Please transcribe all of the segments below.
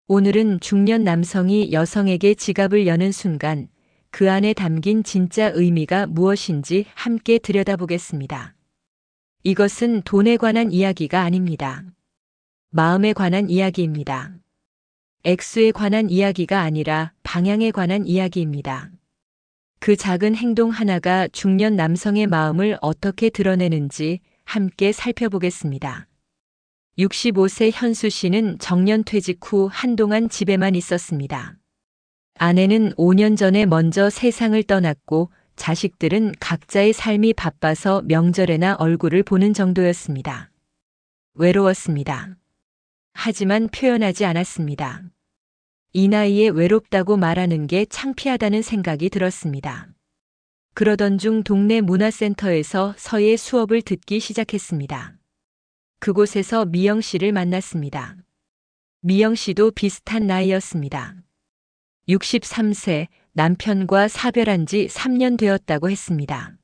오늘은 중년 남성이 여성에게 지갑을 여는 순간 그 안에 담긴 진짜 의미가 무엇인지 함께 들여다보겠습니다. 이것은 돈에 관한 이야기가 아닙니다. 마음에 관한 이야기입니다. 액수에 관한 이야기가 아니라 방향에 관한 이야기입니다. 그 작은 행동 하나가 중년 남성의 마음을 어떻게 드러내는지 함께 살펴보겠습니다. 65세 현수 씨는 정년퇴직 후 한동안 집에만 있었습니다. 아내는 5년 전에 먼저 세상을 떠났고 자식들은 각자의 삶이 바빠서 명절에나 얼굴을 보는 정도였습니다. 외로웠습니다. 하지만 표현하지 않았습니다. 이 나이에 외롭다고 말하는 게 창피하다는 생각이 들었습니다. 그러던 중 동네 문화센터에서 서예 수업을 듣기 시작했습니다. 그곳에서 미영 씨를 만났습니다. 미영 씨도 비슷한 나이였습니다. 63세, 남편과 사별한 지 3년 되었다고 했습니다.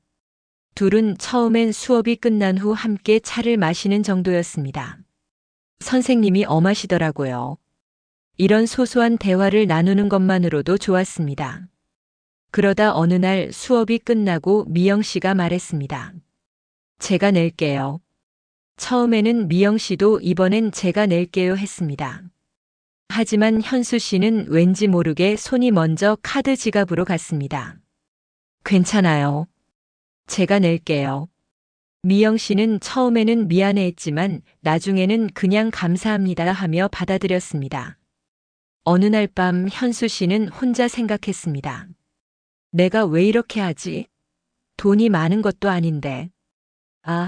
둘은 처음엔 수업이 끝난 후 함께 차를 마시는 정도였습니다. 선생님이 엄하시더라고요. 이런 소소한 대화를 나누는 것만으로도 좋았습니다. 그러다 어느 날 수업이 끝나고 미영 씨가 말했습니다. 제가 낼게요. 처음에는 미영 씨도 이번엔 제가 낼게요 했습니다. 하지만 현수 씨는 왠지 모르게 손이 먼저 카드 지갑으로 갔습니다. 괜찮아요. 제가 낼게요. 미영 씨는 처음에는 미안해했지만 나중에는 그냥 감사합니다 하며 받아들였습니다. 어느 날 밤 현수 씨는 혼자 생각했습니다. 내가 왜 이렇게 하지? 돈이 많은 것도 아닌데.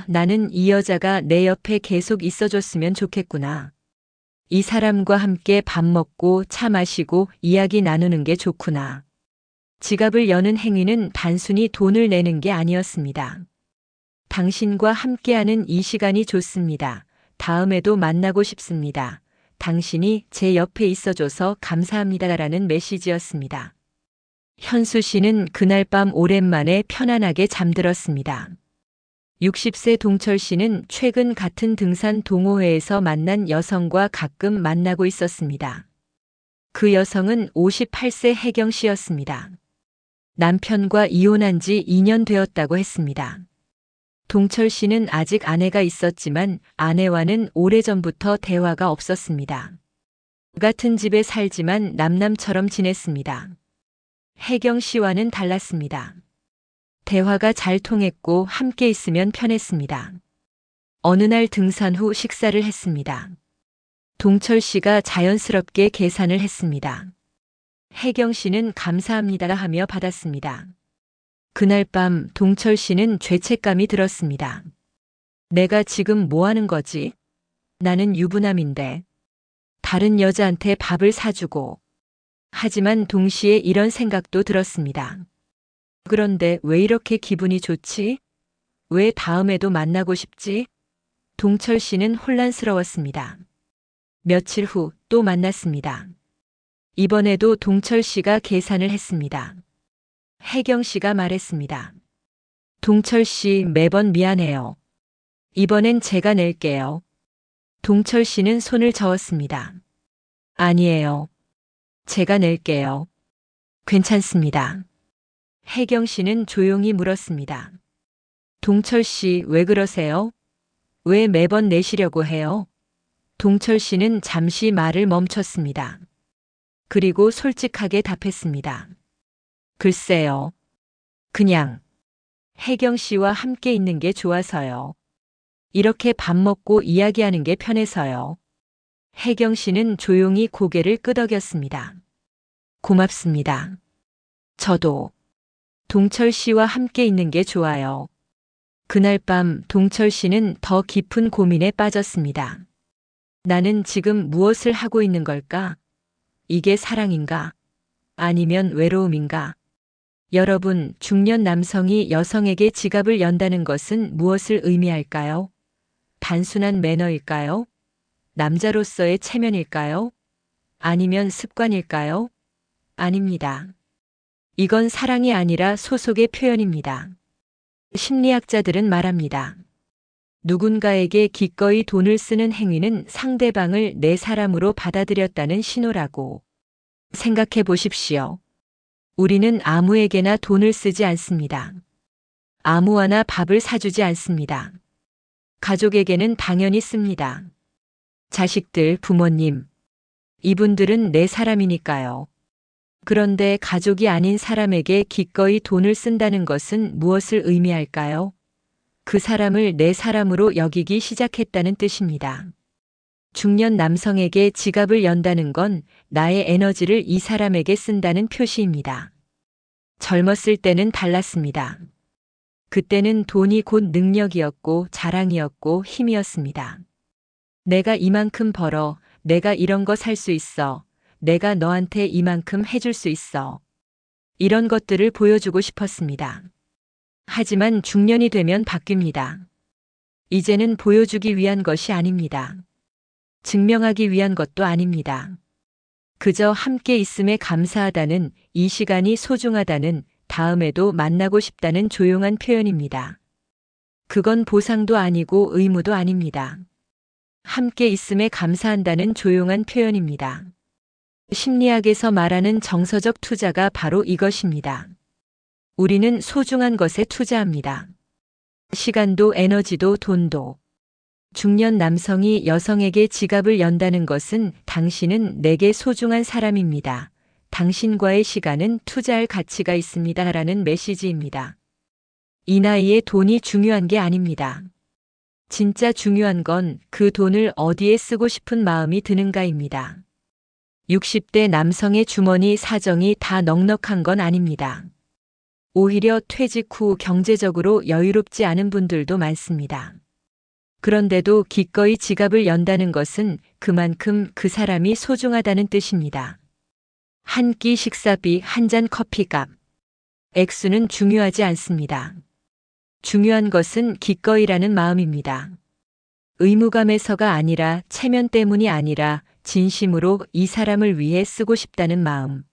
나는 이 여자가 내 옆에 계속 있어줬으면 좋겠구나. 이 사람과 함께 밥 먹고 차 마시고 이야기 나누는 게 좋구나. 지갑을 여는 행위는 단순히 돈을 내는 게 아니었습니다. 당신과 함께하는 이 시간이 좋습니다. 다음에도 만나고 싶습니다. 당신이 제 옆에 있어줘서 감사합니다라는 메시지였습니다. 현수 씨는 그날 밤 오랜만에 편안하게 잠들었습니다. 60세 동철 씨는 최근 같은 등산 동호회에서 만난 여성과 가끔 만나고 있었습니다. 그 여성은 58세 혜경 씨였습니다. 남편과 이혼한 지 2년 되었다고 했습니다. 동철 씨는 아직 아내가 있었지만 아내와는 오래전부터 대화가 없었습니다. 같은 집에 살지만 남남처럼 지냈습니다. 혜경 씨와는 달랐습니다. 대화가 잘 통했고 함께 있으면 편했습니다. 어느 날 등산 후 식사를 했습니다. 동철 씨가 자연스럽게 계산을 했습니다. 혜경 씨는 감사합니다 하며 받았습니다. 그날 밤 동철 씨는 죄책감이 들었습니다. 내가 지금 뭐 하는 거지? 나는 유부남인데. 다른 여자한테 밥을 사주고. 하지만 동시에 이런 생각도 들었습니다. 그런데 왜 이렇게 기분이 좋지? 왜 다음에도 만나고 싶지? 동철 씨는 혼란스러웠습니다. 며칠 후 또 만났습니다. 이번에도 동철 씨가 계산을 했습니다. 혜경 씨가 말했습니다. 동철 씨 매번 미안해요. 이번엔 제가 낼게요. 동철 씨는 손을 저었습니다. 아니에요. 제가 낼게요. 괜찮습니다. 혜경 씨는 조용히 물었습니다. 동철 씨 왜 그러세요? 왜 매번 내시려고 해요? 동철 씨는 잠시 말을 멈췄습니다. 그리고 솔직하게 답했습니다. 글쎄요. 그냥 혜경 씨와 함께 있는 게 좋아서요. 이렇게 밥 먹고 이야기하는 게 편해서요. 혜경 씨는 조용히 고개를 끄덕였습니다. 고맙습니다. 저도 동철 씨와 함께 있는 게 좋아요. 그날 밤 동철 씨는 더 깊은 고민에 빠졌습니다. 나는 지금 무엇을 하고 있는 걸까? 이게 사랑인가? 아니면 외로움인가? 여러분, 중년 남성이 여성에게 지갑을 연다는 것은 무엇을 의미할까요? 단순한 매너일까요? 남자로서의 체면일까요? 아니면 습관일까요? 아닙니다. 이건 사랑이 아니라 소속의 표현입니다. 심리학자들은 말합니다. 누군가에게 기꺼이 돈을 쓰는 행위는 상대방을 내 사람으로 받아들였다는 신호라고 생각해 보십시오. 우리는 아무에게나 돈을 쓰지 않습니다. 아무거나 밥을 사주지 않습니다. 가족에게는 당연히 씁니다. 자식들, 부모님. 이분들은 내 사람이니까요. 그런데 가족이 아닌 사람에게 기꺼이 돈을 쓴다는 것은 무엇을 의미할까요? 그 사람을 내 사람으로 여기기 시작했다는 뜻입니다. 중년 남성에게 지갑을 연다는 건 나의 에너지를 이 사람에게 쓴다는 표시입니다. 젊었을 때는 달랐습니다. 그때는 돈이 곧 능력이었고 자랑이었고 힘이었습니다. 내가 이만큼 벌어, 내가 이런 거 살 수 있어, 내가 너한테 이만큼 해줄 수 있어. 이런 것들을 보여주고 싶었습니다. 하지만 중년이 되면 바뀝니다. 이제는 보여주기 위한 것이 아닙니다. 증명하기 위한 것도 아닙니다. 그저 함께 있음에 감사하다는, 이 시간이 소중하다는, 다음에도 만나고 싶다는 조용한 표현입니다. 그건 보상도 아니고 의무도 아닙니다. 함께 있음에 감사한다는 조용한 표현입니다. 심리학에서 말하는 정서적 투자가 바로 이것입니다. 우리는 소중한 것에 투자합니다. 시간도 에너지도 돈도. 중년 남성이 여성에게 지갑을 연다는 것은 당신은 내게 소중한 사람입니다. 당신과의 시간은 투자할 가치가 있습니다. 라는 메시지입니다. 이 나이에 돈이 중요한 게 아닙니다. 진짜 중요한 건 그 돈을 어디에 쓰고 싶은 마음이 드는가입니다. 60대 남성의 주머니 사정이 다 넉넉한 건 아닙니다. 오히려 퇴직 후 경제적으로 여유롭지 않은 분들도 많습니다. 그런데도 기꺼이 지갑을 연다는 것은 그만큼 그 사람이 소중하다는 뜻입니다. 한 끼 식사비, 한 잔 커피값. 액수는 중요하지 않습니다. 중요한 것은 기꺼이라는 마음입니다. 의무감에서가 아니라 체면 때문이 아니라 진심으로 이 사람을 위해 쓰고 싶다는 마음.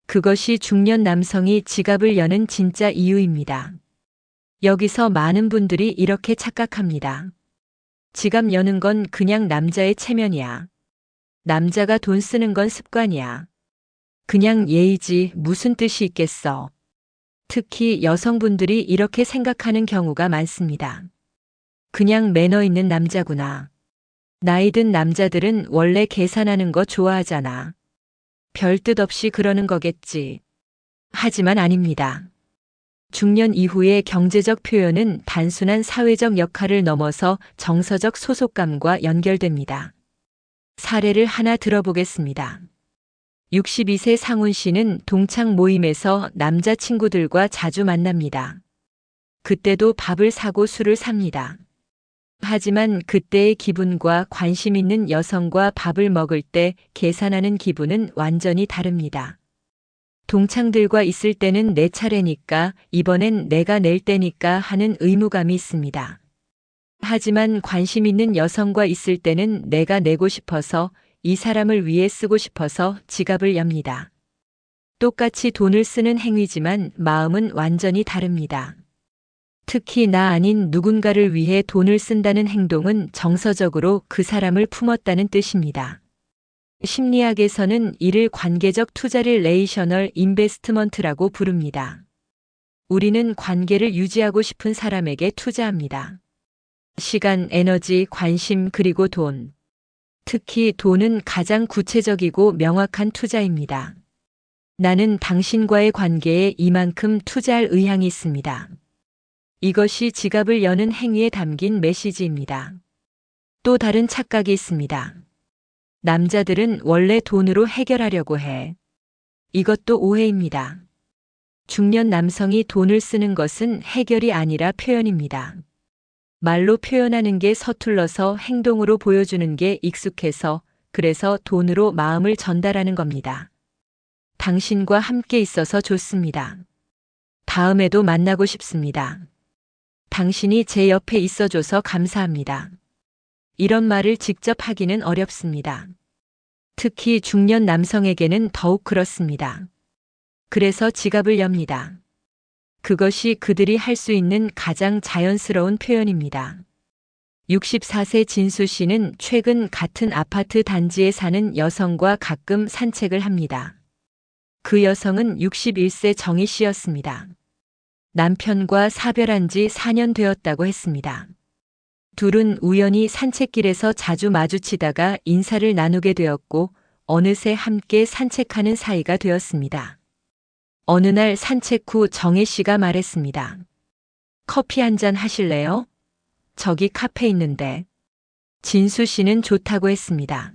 그것이 중년 남성이 지갑을 여는 진짜 이유입니다. 여기서 많은 분들이 이렇게 착각합니다. 지갑 여는 건 그냥 남자의 체면이야. 남자가 돈 쓰는 건 습관이야. 그냥 예의지 무슨 뜻이 있겠어. 특히 여성분들이 이렇게 생각하는 경우가 많습니다. 그냥 매너 있는 남자구나. 나이 든 남자들은 원래 계산하는 거 좋아하잖아. 별 뜻 없이 그러는 거겠지. 하지만 아닙니다. 중년 이후의 경제적 표현은 단순한 사회적 역할을 넘어서 정서적 소속감과 연결됩니다. 사례를 하나 들어보겠습니다. 62세 상훈 씨는 동창 모임에서 남자친구들과 자주 만납니다. 그때도 밥을 사고 술을 삽니다. 하지만 그때의 기분과 관심 있는 여성과 밥을 먹을 때 계산하는 기분은 완전히 다릅니다. 동창들과 있을 때는 내 차례니까, 이번엔 내가 낼 때니까 하는 의무감이 있습니다. 하지만 관심 있는 여성과 있을 때는 내가 내고 싶어서, 이 사람을 위해 쓰고 싶어서 지갑을 엽니다. 똑같이 돈을 쓰는 행위지만 마음은 완전히 다릅니다. 특히 나 아닌 누군가를 위해 돈을 쓴다는 행동은 정서적으로 그 사람을 품었다는 뜻입니다. 심리학에서는 이를 관계적 투자를 레이셔널 인베스트먼트라고 부릅니다. 우리는 관계를 유지하고 싶은 사람에게 투자합니다. 시간, 에너지, 관심, 그리고 돈. 특히 돈은 가장 구체적이고 명확한 투자입니다. 나는 당신과의 관계에 이만큼 투자할 의향이 있습니다. 이것이 지갑을 여는 행위에 담긴 메시지입니다. 또 다른 착각이 있습니다. 남자들은 원래 돈으로 해결하려고 해. 이것도 오해입니다. 중년 남성이 돈을 쓰는 것은 해결이 아니라 표현입니다. 말로 표현하는 게 서툴러서 행동으로 보여주는 게 익숙해서, 그래서 돈으로 마음을 전달하는 겁니다. 당신과 함께 있어서 좋습니다. 다음에도 만나고 싶습니다. 당신이 제 옆에 있어줘서 감사합니다. 이런 말을 직접 하기는 어렵습니다. 특히 중년 남성에게는 더욱 그렇습니다. 그래서 지갑을 엽니다. 그것이 그들이 할 수 있는 가장 자연스러운 표현입니다. 64세 진수 씨는 최근 같은 아파트 단지에 사는 여성과 가끔 산책을 합니다. 그 여성은 61세 정희 씨였습니다. 남편과 사별한 지 4년 되었다고 했습니다. 둘은 우연히 산책길에서 자주 마주치다가 인사를 나누게 되었고 어느새 함께 산책하는 사이가 되었습니다. 어느 날 산책 후 정혜 씨가 말했습니다. 커피 한 잔 하실래요? 저기 카페 있는데. 진수 씨는 좋다고 했습니다.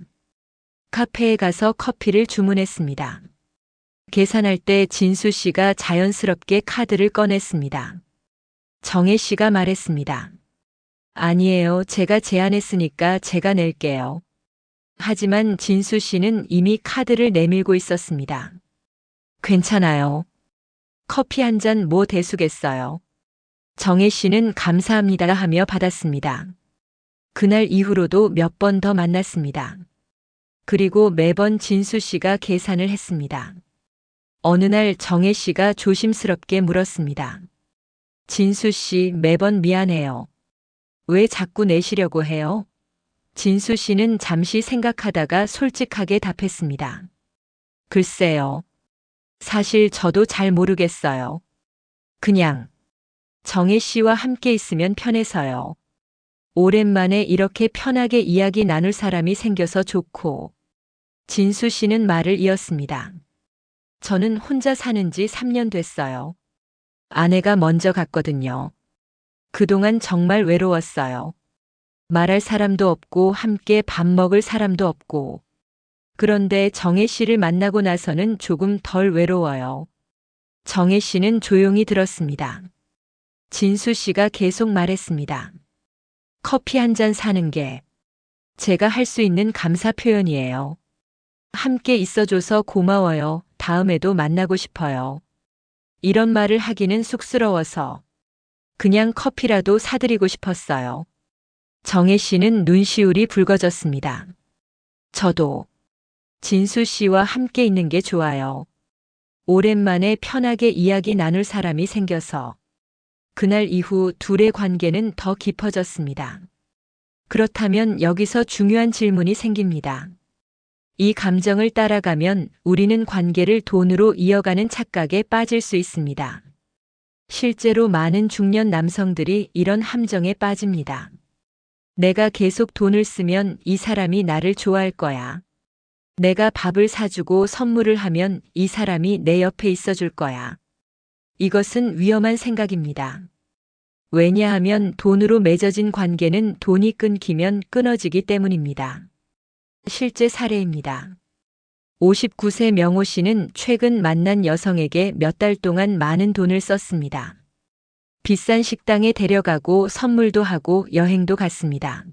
카페에 가서 커피를 주문했습니다. 계산할 때 진수 씨가 자연스럽게 카드를 꺼냈습니다. 정혜 씨가 말했습니다. 아니에요. 제가 제안했으니까 제가 낼게요. 하지만 진수 씨는 이미 카드를 내밀고 있었습니다. 괜찮아요. 커피 한 잔 뭐 대수겠어요. 정혜 씨는 감사합니다 하며 받았습니다. 그날 이후로도 몇 번 더 만났습니다. 그리고 매번 진수 씨가 계산을 했습니다. 어느 날 정혜 씨가 조심스럽게 물었습니다. 진수 씨, 매번 미안해요. 왜 자꾸 내시려고 해요? 진수 씨는 잠시 생각하다가 솔직하게 답했습니다. 글쎄요. 사실 저도 잘 모르겠어요. 그냥 정혜 씨와 함께 있으면 편해서요. 오랜만에 이렇게 편하게 이야기 나눌 사람이 생겨서 좋고. 진수 씨는 말을 이었습니다. 저는 혼자 사는 지 3년 됐어요. 아내가 먼저 갔거든요. 그동안 정말 외로웠어요. 말할 사람도 없고 함께 밥 먹을 사람도 없고. 그런데 정혜 씨를 만나고 나서는 조금 덜 외로워요. 정혜 씨는 조용히 들었습니다. 진수 씨가 계속 말했습니다. 커피 한 잔 사는 게 제가 할 수 있는 감사 표현이에요. 함께 있어줘서 고마워요. 다음에도 만나고 싶어요. 이런 말을 하기는 쑥스러워서 그냥 커피라도 사드리고 싶었어요. 정혜 씨는 눈시울이 붉어졌습니다. 저도 진수 씨와 함께 있는 게 좋아요. 오랜만에 편하게 이야기 나눌 사람이 생겨서 그날 이후 둘의 관계는 더 깊어졌습니다. 그렇다면 여기서 중요한 질문이 생깁니다. 이 감정을 따라가면 우리는 관계를 돈으로 이어가는 착각에 빠질 수 있습니다. 실제로 많은 중년 남성들이 이런 함정에 빠집니다. 내가 계속 돈을 쓰면 이 사람이 나를 좋아할 거야. 내가 밥을 사주고 선물을 하면 이 사람이 내 옆에 있어줄 거야. 이것은 위험한 생각입니다. 왜냐하면 돈으로 맺어진 관계는 돈이 끊기면 끊어지기 때문입니다. 실제 사례입니다. 59세 명호 씨는 최근 만난 여성에게 몇 달 동안 많은 돈을 썼습니다. 비싼 식당에 데려가고 선물도 하고 여행도 갔습니다.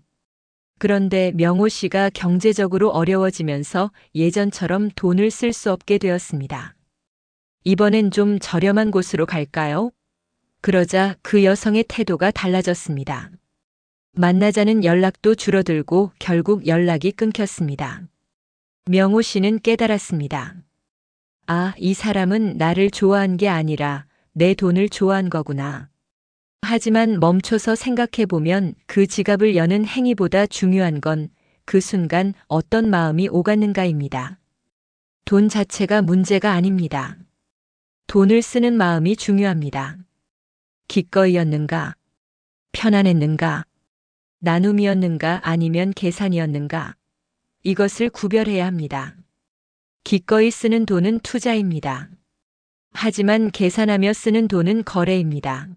그런데 명호 씨가 경제적으로 어려워지면서 예전처럼 돈을 쓸 수 없게 되었습니다. 이번엔 좀 저렴한 곳으로 갈까요? 그러자 그 여성의 태도가 달라졌습니다. 만나자는 연락도 줄어들고 결국 연락이 끊겼습니다. 명호 씨는 깨달았습니다. 아, 이 사람은 나를 좋아한 게 아니라 내 돈을 좋아한 거구나. 하지만 멈춰서 생각해보면 그 지갑을 여는 행위보다 중요한 건 그 순간 어떤 마음이 오갔는가입니다. 돈 자체가 문제가 아닙니다. 돈을 쓰는 마음이 중요합니다. 기꺼이였는가? 편안했는가? 나눔이었는가 아니면 계산이었는가? 이것을 구별해야 합니다. 기꺼이 쓰는 돈은 투자입니다. 하지만 계산하며 쓰는 돈은 거래입니다.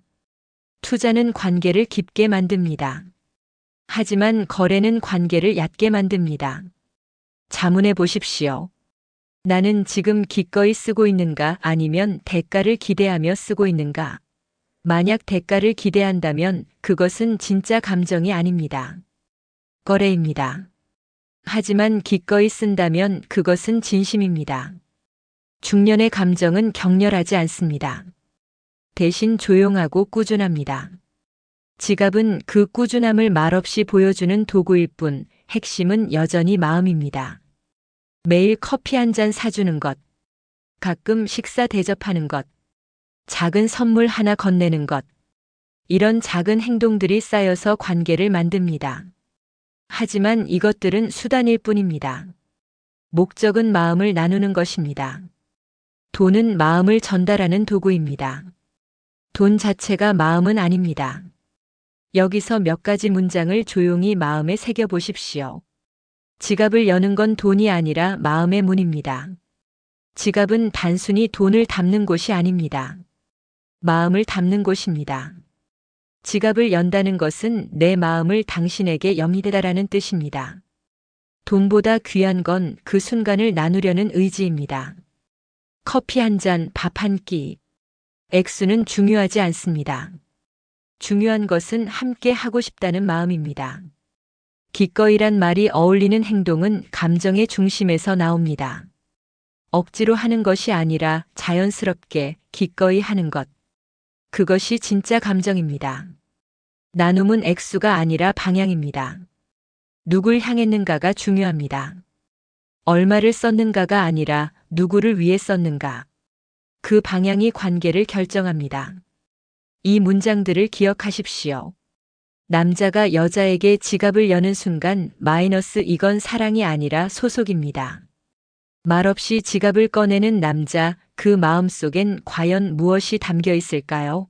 투자는 관계를 깊게 만듭니다. 하지만 거래는 관계를 얕게 만듭니다. 자문해 보십시오. 나는 지금 기꺼이 쓰고 있는가 아니면 대가를 기대하며 쓰고 있는가? 만약 대가를 기대한다면 그것은 진짜 감정이 아닙니다. 거래입니다. 하지만 기꺼이 쓴다면 그것은 진심입니다. 중년의 감정은 격렬하지 않습니다. 대신 조용하고 꾸준합니다. 지갑은 그 꾸준함을 말없이 보여주는 도구일 뿐 핵심은 여전히 마음입니다. 매일 커피 한 잔 사주는 것, 가끔 식사 대접하는 것, 작은 선물 하나 건네는 것, 이런 작은 행동들이 쌓여서 관계를 만듭니다. 하지만 이것들은 수단일 뿐입니다. 목적은 마음을 나누는 것입니다. 돈은 마음을 전달하는 도구입니다. 돈 자체가 마음은 아닙니다. 여기서 몇 가지 문장을 조용히 마음에 새겨 보십시오. 지갑을 여는 건 돈이 아니라 마음의 문입니다. 지갑은 단순히 돈을 담는 곳이 아닙니다. 마음을 담는 곳입니다. 지갑을 연다는 것은 내 마음을 당신에게 엽니다라는 뜻입니다. 돈보다 귀한 건 그 순간을 나누려는 의지입니다. 커피 한 잔, 밥 한 끼. 액수는 중요하지 않습니다. 중요한 것은 함께 하고 싶다는 마음입니다. 기꺼이란 말이 어울리는 행동은 감정의 중심에서 나옵니다. 억지로 하는 것이 아니라 자연스럽게 기꺼이 하는 것. 그것이 진짜 감정입니다. 나눔은 액수가 아니라 방향입니다. 누굴 향했는가가 중요합니다. 얼마를 썼는가가 아니라 누구를 위해 썼는가. 그 방향이 관계를 결정합니다. 이 문장들을 기억하십시오. 남자가 여자에게 지갑을 여는 순간 마이너스 이건 사랑이 아니라 소속입니다. 말없이 지갑을 꺼내는 남자, 그 마음 속엔 과연 무엇이 담겨 있을까요?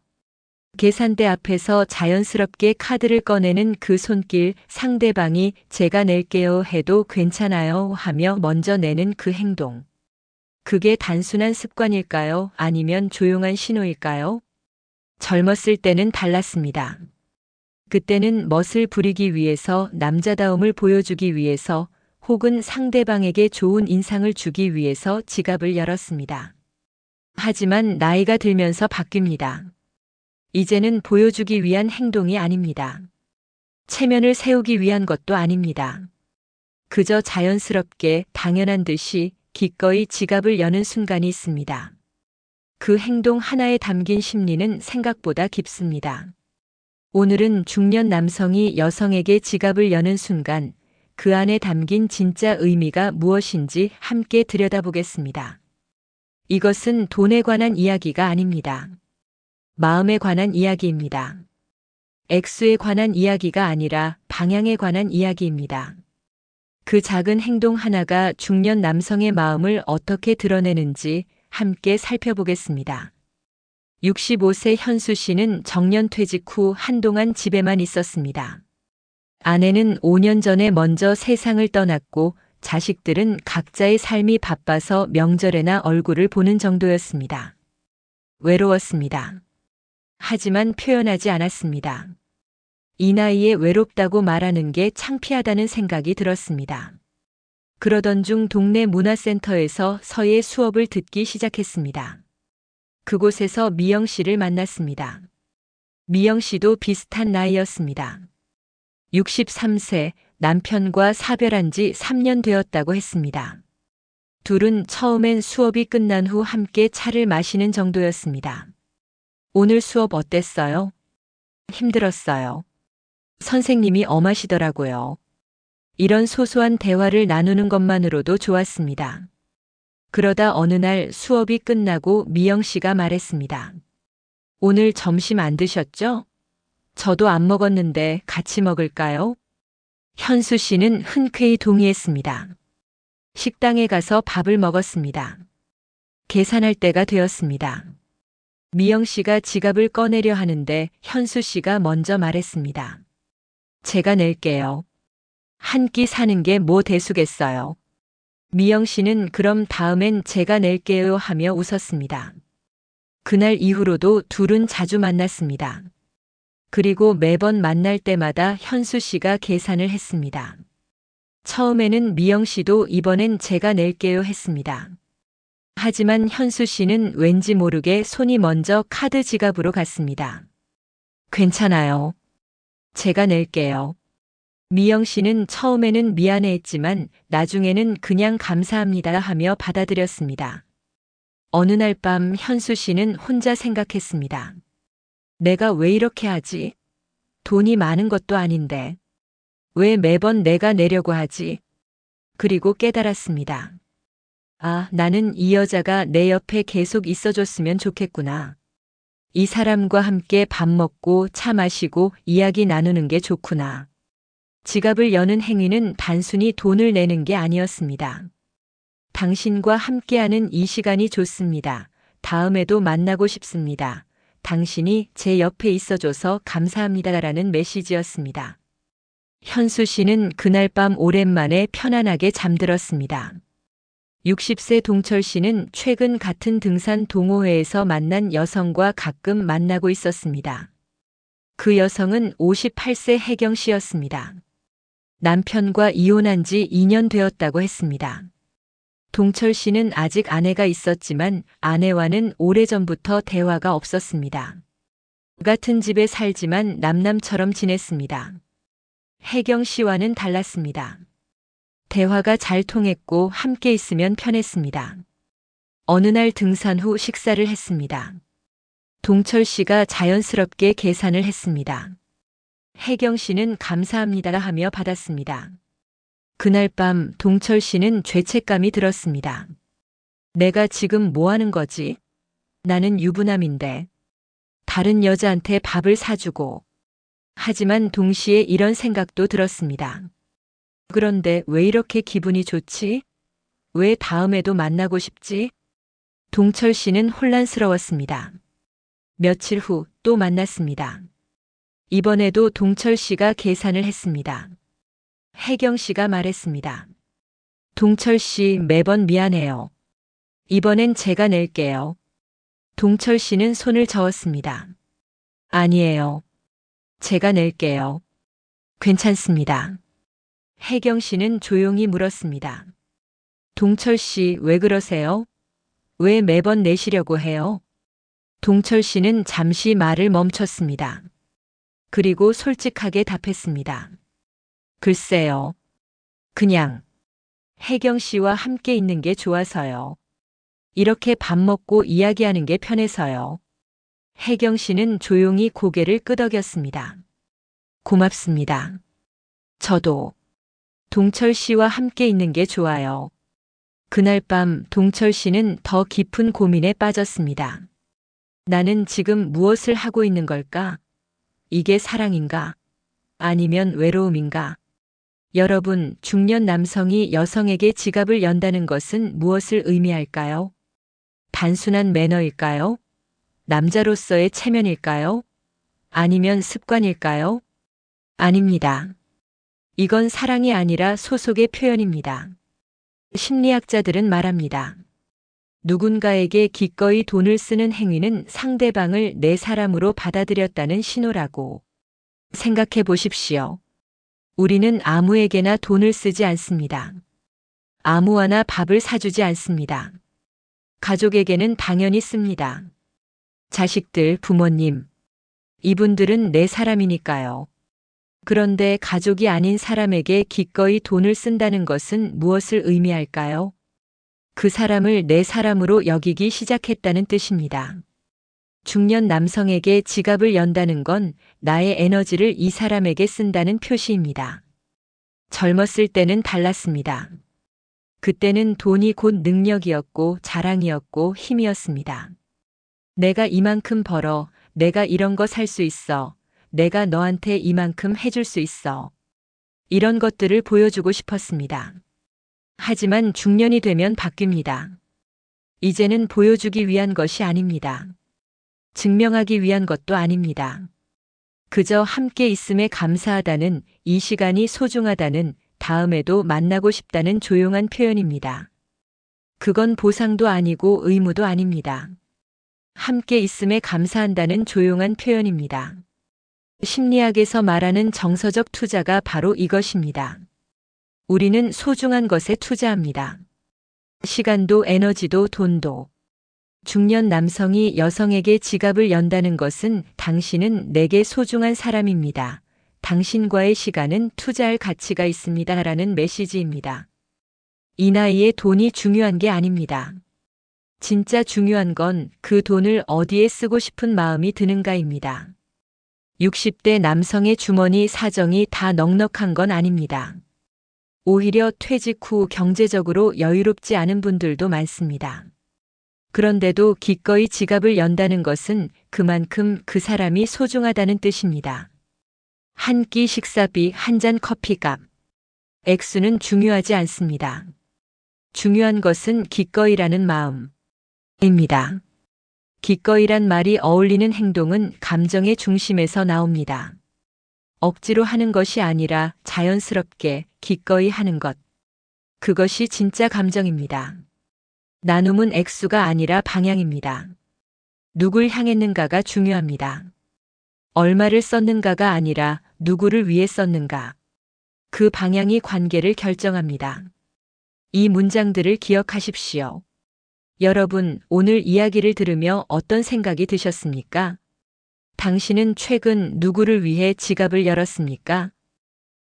계산대 앞에서 자연스럽게 카드를 꺼내는 그 손길, 상대방이 제가 낼게요 해도 괜찮아요 하며 먼저 내는 그 행동. 그게 단순한 습관일까요? 아니면 조용한 신호일까요? 젊었을 때는 달랐습니다. 그때는 멋을 부리기 위해서, 남자다움을 보여주기 위해서, 혹은 상대방에게 좋은 인상을 주기 위해서 지갑을 열었습니다. 하지만 나이가 들면서 바뀝니다. 이제는 보여주기 위한 행동이 아닙니다. 체면을 세우기 위한 것도 아닙니다. 그저 자연스럽게 당연한 듯이 기꺼이 지갑을 여는 순간이 있습니다. 그 행동 하나에 담긴 심리는 생각보다 깊습니다. 오늘은 중년 남성이 여성에게 지갑을 여는 순간 그 안에 담긴 진짜 의미가 무엇인지 함께 들여다보겠습니다. 이것은 돈에 관한 이야기가 아닙니다. 마음에 관한 이야기입니다. 액수에 관한 이야기가 아니라 방향에 관한 이야기입니다. 그 작은 행동 하나가 중년 남성의 마음을 어떻게 드러내는지 함께 살펴보겠습니다. 65세 현수 씨는 정년퇴직 후 한동안 집에만 있었습니다. 아내는 5년 전에 먼저 세상을 떠났고 자식들은 각자의 삶이 바빠서 명절에나 얼굴을 보는 정도였습니다. 외로웠습니다. 하지만 표현하지 않았습니다. 이 나이에 외롭다고 말하는 게 창피하다는 생각이 들었습니다. 그러던 중 동네 문화센터에서 서예 수업을 듣기 시작했습니다. 그곳에서 미영 씨를 만났습니다. 미영 씨도 비슷한 나이였습니다. 63세, 남편과 사별한 지 3년 되었다고 했습니다. 둘은 처음엔 수업이 끝난 후 함께 차를 마시는 정도였습니다. 오늘 수업 어땠어요? 힘들었어요. 선생님이 엄하시더라고요. 이런 소소한 대화를 나누는 것만으로도 좋았습니다. 그러다 어느 날 수업이 끝나고 미영 씨가 말했습니다. 오늘 점심 안 드셨죠? 저도 안 먹었는데 같이 먹을까요? 현수 씨는 흔쾌히 동의했습니다. 식당에 가서 밥을 먹었습니다. 계산할 때가 되었습니다. 미영 씨가 지갑을 꺼내려 하는데 현수 씨가 먼저 말했습니다. 제가 낼게요. 한 끼 사는 게 뭐 대수겠어요. 미영 씨는 그럼 다음엔 제가 낼게요 하며 웃었습니다. 그날 이후로도 둘은 자주 만났습니다. 그리고 매번 만날 때마다 현수 씨가 계산을 했습니다. 처음에는 미영 씨도 이번엔 제가 낼게요 했습니다. 하지만 현수 씨는 왠지 모르게 손이 먼저 카드 지갑으로 갔습니다. 괜찮아요. 제가 낼게요. 미영 씨는 처음에는 미안해했지만 나중에는 그냥 감사합니다 하며 받아들였습니다. 어느 날 밤 현수 씨는 혼자 생각했습니다. 내가 왜 이렇게 하지? 돈이 많은 것도 아닌데. 왜 매번 내가 내려고 하지? 그리고 깨달았습니다. 아, 나는 이 여자가 내 옆에 계속 있어줬으면 좋겠구나. 이 사람과 함께 밥 먹고 차 마시고 이야기 나누는 게 좋구나. 지갑을 여는 행위는 단순히 돈을 내는 게 아니었습니다. 당신과 함께하는 이 시간이 좋습니다. 다음에도 만나고 싶습니다. 당신이 제 옆에 있어줘서 감사합니다라는 메시지였습니다. 현수 씨는 그날 밤 오랜만에 편안하게 잠들었습니다. 60세 동철 씨는 최근 같은 등산 동호회에서 만난 여성과 가끔 만나고 있었습니다. 그 여성은 58세 혜경 씨였습니다. 남편과 이혼한 지 2년 되었다고 했습니다. 동철 씨는 아직 아내가 있었지만 아내와는 오래전부터 대화가 없었습니다. 같은 집에 살지만 남남처럼 지냈습니다. 혜경 씨와는 달랐습니다. 대화가 잘 통했고 함께 있으면 편했습니다. 어느 날 등산 후 식사를 했습니다. 동철 씨가 자연스럽게 계산을 했습니다. 혜경 씨는 감사합니다 하며 받았습니다. 그날 밤 동철 씨는 죄책감이 들었습니다. 내가 지금 뭐 하는 거지? 나는 유부남인데. 다른 여자한테 밥을 사주고. 하지만 동시에 이런 생각도 들었습니다. 그런데 왜 이렇게 기분이 좋지? 왜 다음에도 만나고 싶지? 동철 씨는 혼란스러웠습니다. 며칠 후 또 만났습니다. 이번에도 동철 씨가 계산을 했습니다. 혜경 씨가 말했습니다. 동철 씨 매번 미안해요. 이번엔 제가 낼게요. 동철 씨는 손을 저었습니다. 아니에요. 제가 낼게요. 괜찮습니다. 혜경 씨는 조용히 물었습니다. 동철 씨 왜 그러세요? 왜 매번 내시려고 해요? 동철 씨는 잠시 말을 멈췄습니다. 그리고 솔직하게 답했습니다. 글쎄요. 그냥 혜경 씨와 함께 있는 게 좋아서요. 이렇게 밥 먹고 이야기하는 게 편해서요. 혜경 씨는 조용히 고개를 끄덕였습니다. 고맙습니다. 저도 동철 씨와 함께 있는 게 좋아요. 그날 밤 동철 씨는 더 깊은 고민에 빠졌습니다. 나는 지금 무엇을 하고 있는 걸까? 이게 사랑인가? 아니면 외로움인가? 여러분, 중년 남성이 여성에게 지갑을 연다는 것은 무엇을 의미할까요? 단순한 매너일까요? 남자로서의 체면일까요? 아니면 습관일까요? 아닙니다. 이건 사랑이 아니라 소속의 표현입니다. 심리학자들은 말합니다. 누군가에게 기꺼이 돈을 쓰는 행위는 상대방을 내 사람으로 받아들였다는 신호라고. 생각해 보십시오. 우리는 아무에게나 돈을 쓰지 않습니다. 아무하나 밥을 사주지 않습니다. 가족에게는 당연히 씁니다. 자식들, 부모님. 이분들은 내 사람이니까요. 그런데 가족이 아닌 사람에게 기꺼이 돈을 쓴다는 것은 무엇을 의미할까요? 그 사람을 내 사람으로 여기기 시작했다는 뜻입니다. 중년 남성에게 지갑을 연다는 건 나의 에너지를 이 사람에게 쓴다는 표시입니다. 젊었을 때는 달랐습니다. 그때는 돈이 곧 능력이었고 자랑이었고 힘이었습니다. 내가 이만큼 벌어, 내가 이런 거 살 수 있어, 내가 너한테 이만큼 해줄 수 있어. 이런 것들을 보여주고 싶었습니다. 하지만 중년이 되면 바뀝니다. 이제는 보여주기 위한 것이 아닙니다. 증명하기 위한 것도 아닙니다. 그저 함께 있음에 감사하다는, 이 시간이 소중하다는, 다음에도 만나고 싶다는 조용한 표현입니다. 그건 보상도 아니고 의무도 아닙니다. 함께 있음에 감사한다는 조용한 표현입니다. 심리학에서 말하는 정서적 투자가 바로 이것입니다. 우리는 소중한 것에 투자합니다. 시간도 에너지도 돈도. 중년 남성이 여성에게 지갑을 연다는 것은 당신은 내게 소중한 사람입니다. 당신과의 시간은 투자할 가치가 있습니다. 라는 메시지입니다. 이 나이에 돈이 중요한 게 아닙니다. 진짜 중요한 건 그 돈을 어디에 쓰고 싶은 마음이 드는가입니다. 60대 남성의 주머니 사정이 다 넉넉한 건 아닙니다. 오히려 퇴직 후 경제적으로 여유롭지 않은 분들도 많습니다. 그런데도 기꺼이 지갑을 연다는 것은 그만큼 그 사람이 소중하다는 뜻입니다. 한 끼 식사비, 한 잔 커피값. 액수는 중요하지 않습니다. 중요한 것은 기꺼이라는 마음입니다. 기꺼이란 말이 어울리는 행동은 감정의 중심에서 나옵니다. 억지로 하는 것이 아니라 자연스럽게 기꺼이 하는 것. 그것이 진짜 감정입니다. 나눔은 액수가 아니라 방향입니다. 누굴 향했는가가 중요합니다. 얼마를 썼는가가 아니라 누구를 위해 썼는가. 그 방향이 관계를 결정합니다. 이 문장들을 기억하십시오. 여러분, 오늘 이야기를 들으며 어떤 생각이 드셨습니까? 당신은 최근 누구를 위해 지갑을 열었습니까?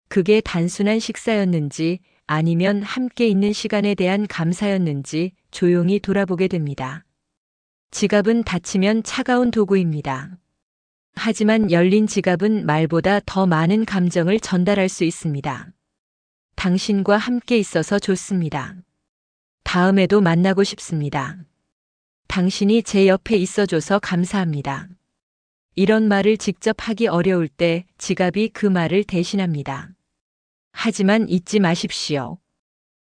그게 단순한 식사였는지 아니면 함께 있는 시간에 대한 감사였는지 조용히 돌아보게 됩니다. 지갑은 닫히면 차가운 도구입니다. 하지만 열린 지갑은 말보다 더 많은 감정을 전달할 수 있습니다. 당신과 함께 있어서 좋습니다. 다음에도 만나고 싶습니다. 당신이 제 옆에 있어줘서 감사합니다. 이런 말을 직접 하기 어려울 때 지갑이 그 말을 대신합니다. 하지만 잊지 마십시오.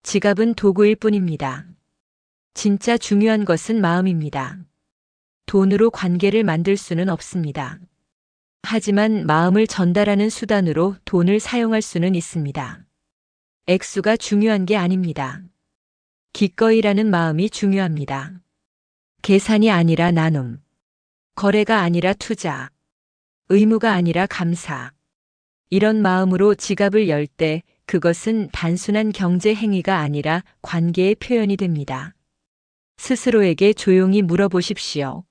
지갑은 도구일 뿐입니다. 진짜 중요한 것은 마음입니다. 돈으로 관계를 만들 수는 없습니다. 하지만 마음을 전달하는 수단으로 돈을 사용할 수는 있습니다. 액수가 중요한 게 아닙니다. 기꺼이라는 마음이 중요합니다. 계산이 아니라 나눔. 거래가 아니라 투자. 의무가 아니라 감사. 이런 마음으로 지갑을 열 때 그것은 단순한 경제 행위가 아니라 관계의 표현이 됩니다. 스스로에게 조용히 물어보십시오.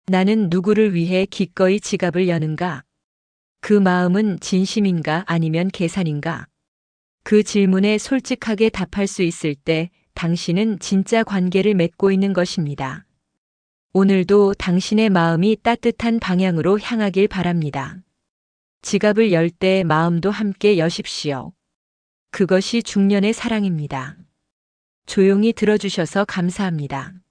나는 누구를 위해 기꺼이 지갑을 여는가? 그 마음은 진심인가 아니면 계산인가? 그 질문에 솔직하게 답할 수 있을 때 당신은 진짜 관계를 맺고 있는 것입니다. 오늘도 당신의 마음이 따뜻한 방향으로 향하길 바랍니다. 지갑을 열 때 마음도 함께 여십시오. 그것이 중년의 사랑입니다. 조용히 들어주셔서 감사합니다.